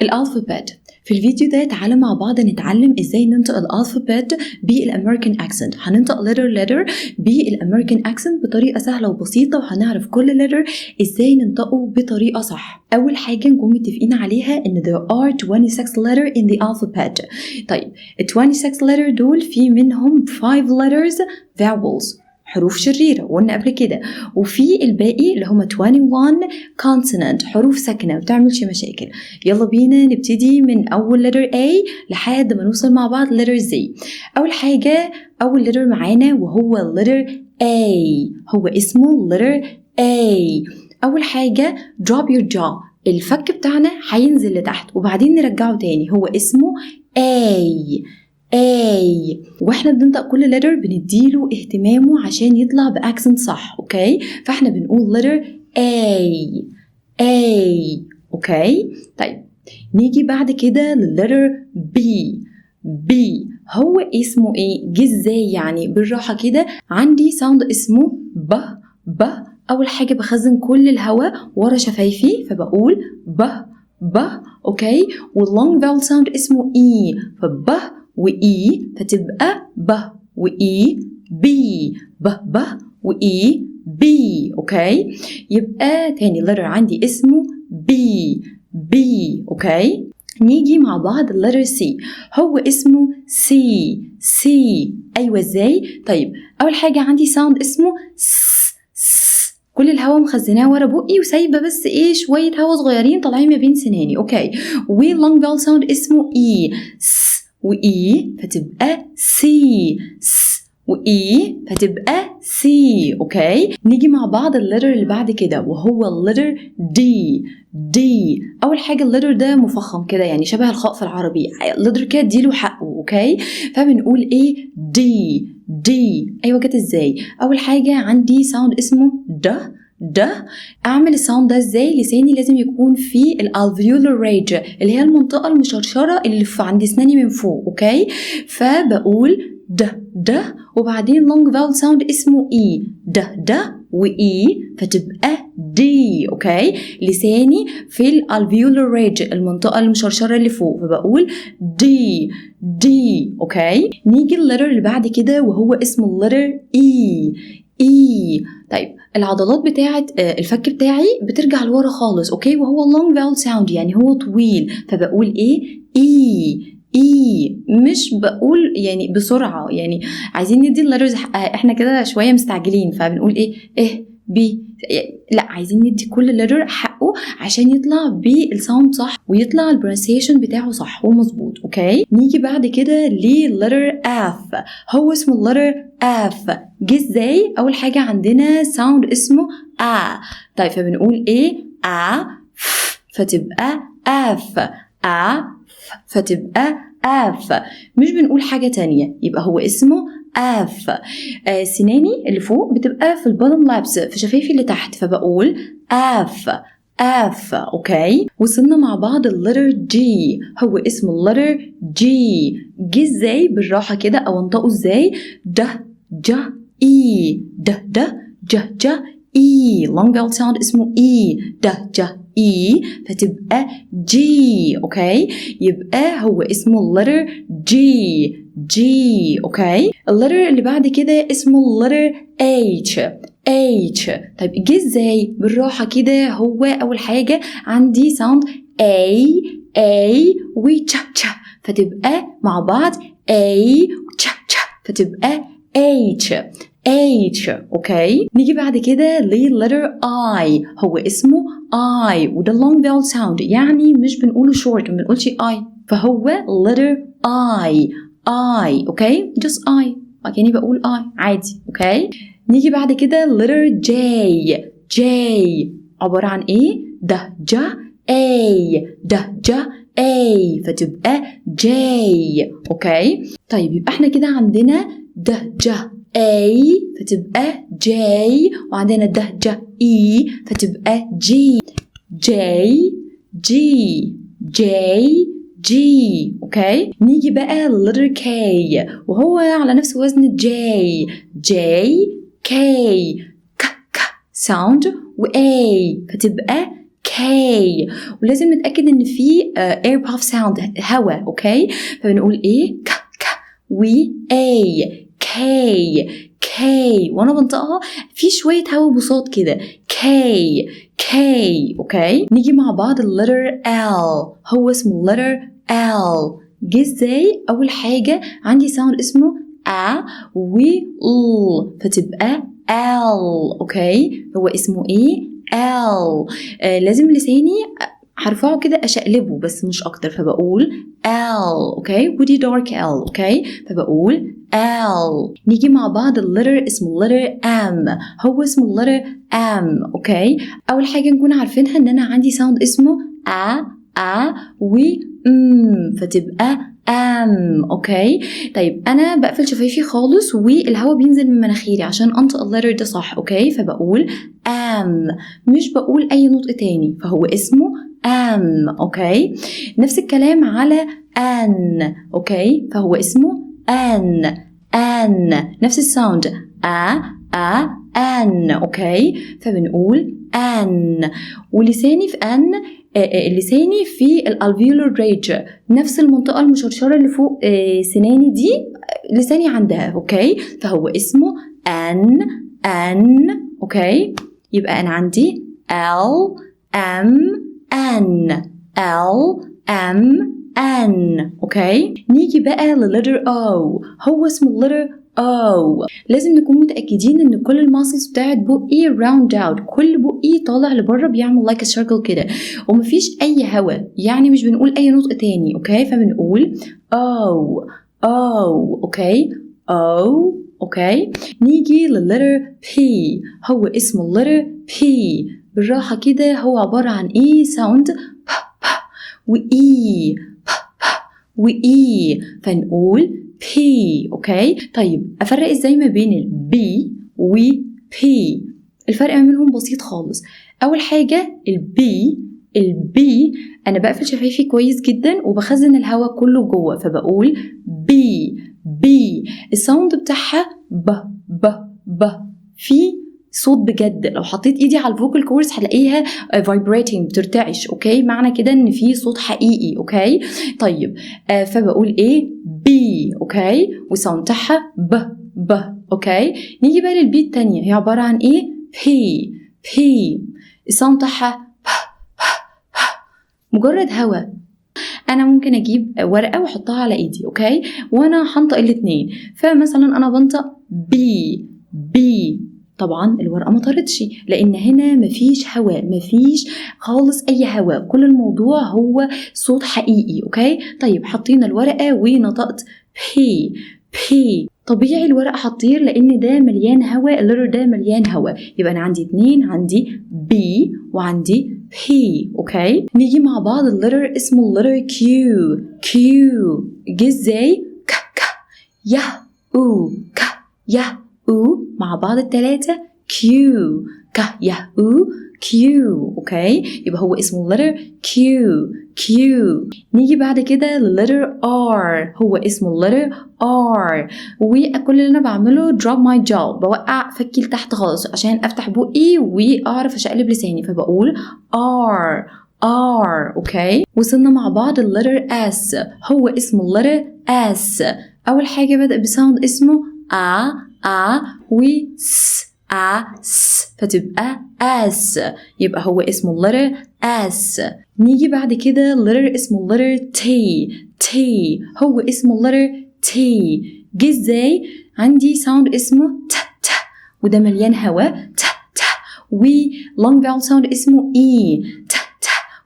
الألفابت. في الفيديو ده تعالى مع بعض نتعلم ازاي ننطق الألفابت بالأمريكان accent. هننطق letter بالأمريكان accent بطريقة سهلة وبسيطة، وهنعرف كل letter ازاي ننطقه بطريقة صح. أول حاجة نكون متفقين عليها إن there are 26 letter in the alphabet. طيب ال 26 letter دول في منهم 5 letters vowels حروف شريرة وقلنا قبل كده، وفي الباقي اللي هم 21 consonant حروف ساكنة وتعملش مشاكل. يلا بينا نبتدي من أول letter A لحد ما نوصل مع بعض letter Z. أول حاجة أول letter معانا وهو letter A، هو اسمه letter A. أول حاجة drop your jaw، الفك بتاعنا هينزل لتحت وبعدين نرجعه تاني، هو اسمه A. واحنا بننطق كل letter بنديله اهتمامه عشان يطلع باكسنت صح. اوكي، فاحنا بنقول letter A. اوكي، طيب نيجي بعد كده للletter B. هو اسمه ايه؟ جه ازاي يعني؟ بالراحه كده، عندي ساوند اسمه ب. اول حاجه بخزن كل الهواء ورا شفايفي فبقول ب. اوكي، واللونج فاول ساوند اسمه اي، فب وإي فتبقى ب وإي بي، ب وإي بي. أوكي، يبقى تاني letter عندي اسمه بي. أوكي، نيجي مع بعض letter C، هو اسمه سي. أيوة ازاي؟ طيب أول حاجة عندي sound اسمه س، كل الهواء مخزناه ورا بقي وسايبه بس ايه شويه هواء صغيرين طالعين ما بين سناني. اوكي، واللونج فاول ساوند اسمه اي، س وإي فتبقى سي، وإي فتبقى سي. أوكي، نيجي مع بعض اللتر اللي بعد كده وهو اللتر دي. أول حاجة اللتر ده مفخم كده يعني شبه الخاء في العربي، اللتر كده اديله حقه. أوكي، فبنقول إيه؟ دي. أيوة، جت إزاي؟ أول حاجة عندي ساوند اسمه ده. اعمل الساوند ده ازاي؟ لساني لازم يكون في الالفيولار ريج اللي هي المنطقه المشرشره اللي في عند اسناني من فوق. اوكي، فبقول ده وبعدين لونج فاول ساوند اسمه اي، ده واي فتبقى دي. اوكي، لساني في الالفيولار ريج المنطقه المشرشره اللي فوق فبقول دي. اوكي، نيجي اللتر اللي بعد كده وهو اسمه اللتر اي. طيب العضلات بتاعه الفك بتاعي بترجع لورا خالص. اوكي، وهو long vowel sound يعني هو طويل، فبقول ايه؟ اي، مش بقول يعني بسرعه، يعني عايزين ندي اللترز احنا كده شويه مستعجلين فبنقول ايه بي. لا، عايزين ندي كل لتر حقه عشان يطلع بالساوند صح ويطلع البرونسيشن بتاعه صح ومظبوط. اوكي، نيجي بعد كده للتر اف، هو اسمه اللتر اف. جه ازاي؟ اول حاجه عندنا ساوند اسمه طيب فبنقول ايه؟ فتبقى اف، فتبقى اف، مش بنقول حاجه تانية، يبقى هو اسمه اف. سناني اللي فوق بتبقى في البادن لابس في شفايفي اللي تحت فبقول اف. اوكي، وصلنا مع بعض اللتر جي، هو اسمه اللتر جي. جه ازاي؟ بالراحه كده، او انطقه ازاي؟ ده اي، جه اي، لونج فاول ساوند اسمه اي، ده اي فتبقى جي. اوكي، يبقى هو اسمه اللتر جي. اوكي، اللتر اللي بعد كده اسمه اللتر اتش. طيب جه ازاي؟ بالراحه كده، هو اول حاجه عندي ساوند اي وتشا فتبقى مع بعض اي وتشا فتبقى اتش. اوكي، نيجي بعد كده للتر اي، هو اسمه اي وده long vowel sound يعني مش بنقوله short، ما بنقولش اي، فهو letter اي. اوكي، just اي كأني بقول اي عادي. اوكي، نيجي بعد كده letter جي عبارة عن ايه؟ ده اي فتبقى جي. اوكي، طيب يبقى احنا كده عندنا ده اي فتبقى جي، وعندنا ده اي فتبقى جي. اوكي، نيجي بقى للتر كي وهو على نفس وزن جي كي ك ساوند و A فتبقى كي. ولازم نتأكد ان في air puff sound هوا. اوكي فبنقول ايه ك ك وي اي كي كي وانا بنطقها في شوية هوا بصوت كده كي كي. اوكي نيجي مع بعض اللتر L. هو اسمه اللتر L. جه ازاي؟ اول حاجة عندي ساوند اسمه A و L فتبقى L. اوكي هو اسمه ايه L. لازم لساني هرفعه كده اشقلبه بس مش اكتر فبقول L. اوكي ودي دارك L. اوكي فبقول L. نيجي مع بعض اللتر اسمه اللتر M. هو اسمه اللتر M. اوكي اول حاجه نكون عارفينها ان انا عندي ساوند اسمه A و فتبقى اوكي طيب انا بقفل شفايفي خالص والهواء بينزل من مناخيري عشان انطق اللتر ده صح. اوكي فبقول مش بقول اي نطق تاني فهو اسمه اوكي نفس الكلام على ان. اوكي فهو اسمه ان نفس الساوند ان. اوكي فبنقول ان. ولساني في ان لساني في الالفيولار ريج نفس المنطقه المشرشره اللي فوق سناني دي لساني عندها. اوكي فهو اسمه ان. اوكي يبقى انا عندي L M N L M N. اوكي نيجي بقى للتر O. هو اسمه اللتر O. لازم نكون متأكدين ان كل الماسلز بتاعت بقي راوند اوت كل بقي طالع لبره بيعمل لايك سيركل كده ومفيش اي هوا يعني مش بنقول اي نطق تاني. اوكي فبنقول O. اوكي O. اوكي نيجي للتر P. هو اسمه اللتر P. بالراحة كده هو عبارة عن ايه ساوند وإي فنقول P. اوكي طيب افرق ازاي ما بين ال B و P؟ الفرق ما بينهم بسيط خالص. اول حاجة ال B انا بقفل شفايفي كويس جدا وبخزن الهواء كله جوه فبقول B. الساوند بتاعها ب في صوت بجد. لو حطيت ايدي على الفوكال كورس هلاقيها vibrating بترتعش. اوكي معنى كده ان في صوت حقيقي. اوكي طيب فبقول ايه بي. اوكي والساوند بتاعها ب. اوكي نيجي بقى للبي التانية هي عبارة عن ايه بي. الساوند بتاعها مجرد هوا. انا ممكن اجيب ورقة واحطها على ايدي. اوكي وانا هنطق الاتنين فمثلا انا بنطق بي طبعا الورقة ما طارتش لان هنا مفيش هواء مفيش خالص اي هواء كل الموضوع هو صوت حقيقي. اوكي طيب حطينا الورقة ونطقت بي طبيعي الورقة هتطير لان ده مليان هواء اللتر ده مليان هواء يبقى انا عندي اتنين عندي بي وعندي بي. اوكي نيجي مع بعض اللتر اسمه اللتر كيو. جه ازاي ك يا او مع بعض التلاتة كيو كيو. اوكي يبقى هو اسمه اللتر كيو. نيجي بعد كده للتر ار. هو اسمه اللتر ار وكل اللي انا بعمله drop my jaw بوقع فكي لتحت خالص عشان افتح بقي واعرف اشقلب لساني فبقول ار. اوكي وصلنا مع بعض اللتر اس. هو اسمه اللتر اس. اول حاجة بدأ بساوند اسمه و س فتبقى اس يبقى هو اسمه اللتر اس. نيجي بعد كده اللتر اسمه اللتر تي. هو اسمه اللتر تي. جه ازاي عندي ساوند اسمه ت وده مليان هوا ت و long vowel ساوند اسمه اي ت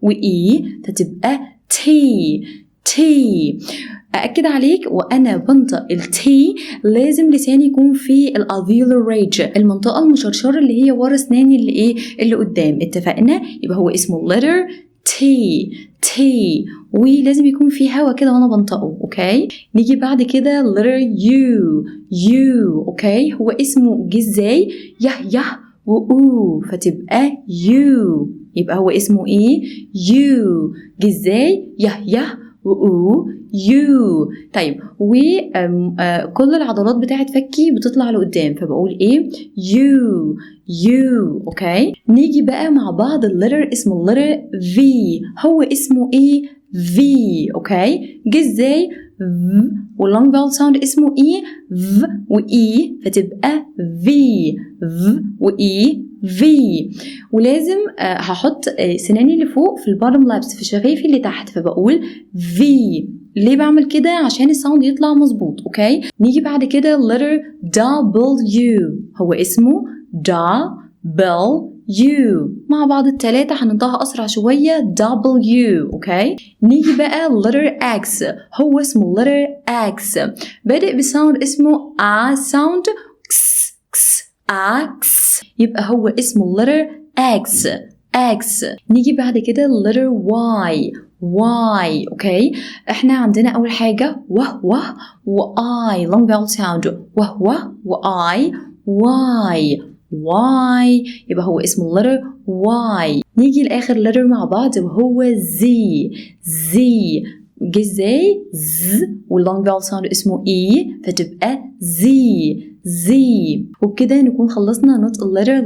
واي فتبقى تي. أأكد عليك وأنا بنطق التي لازم لساني يكون في الالفيولار ريج المنطقة المشرشرة اللي هي ورا اسناني اللي قدام. اتفقنا يبقى هو اسمه اللتر تي ولازم يكون في هوا كده وانا بنطقه. اوكي نيجي بعد كده اللتر يو. اوكي هو اسمه جه ازاي يه و فتبقى يو يبقى هو اسمه ايه يو. جه ازاي يه و يو. طيب وكل العضلات بتاعت فكي بتطلع لقدام، فبقول ايه؟ يو يو. اوكي، نيجي بقى مع بعض اللتر اسمه اللتر في. هو اسمه ايه؟ في. اوكي، جه ازاي؟ واللونج فاول ساوند اسمه ايه؟ في واي، فتبقى في واي في. ولازم هحط سناني اللي فوق في البارم لابس، في شفايفي اللي تحت، فبقول في. ليه بعمل كده؟ عشان الساوند يطلع مظبوط. اوكي، نيجي بعد كده letter W. هو اسمه W. مع بعض التلاتة هننطقها أسرع شوية W. اوكي، نيجي بقى letter X. هو اسمه letter X، بادئ بساوند اسمه A sound X. يبقى هو اسمه letter X. نيجي بعد كده letter Y. اوكي، احنا عندنا اول حاجة و I long vowel sound، و I Y. يبقى هو اسمه letter Y. نيجي لاخر letter مع بعض وهو Z. جه ازاي؟ Z واللونج فاول ساوند اسمه E، فتبقى Z. وبكده نكون خلصنا نطق letter.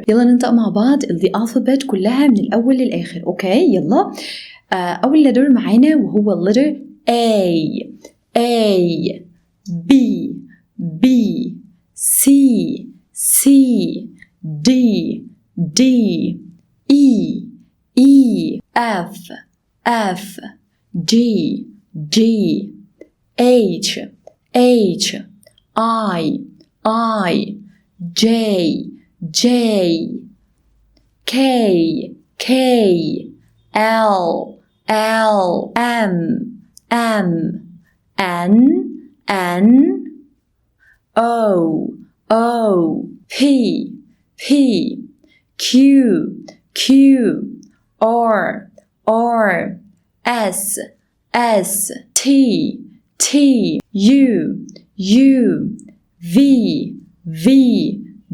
يلا ننطق مع بعض الالفابت كلها من الاول للاخر. اوكي، يلا. اول letter معانا وهو letter A. B C D E F G H I J K L M N O P Q R S T U V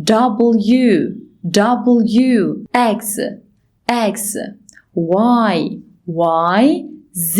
W X Y Z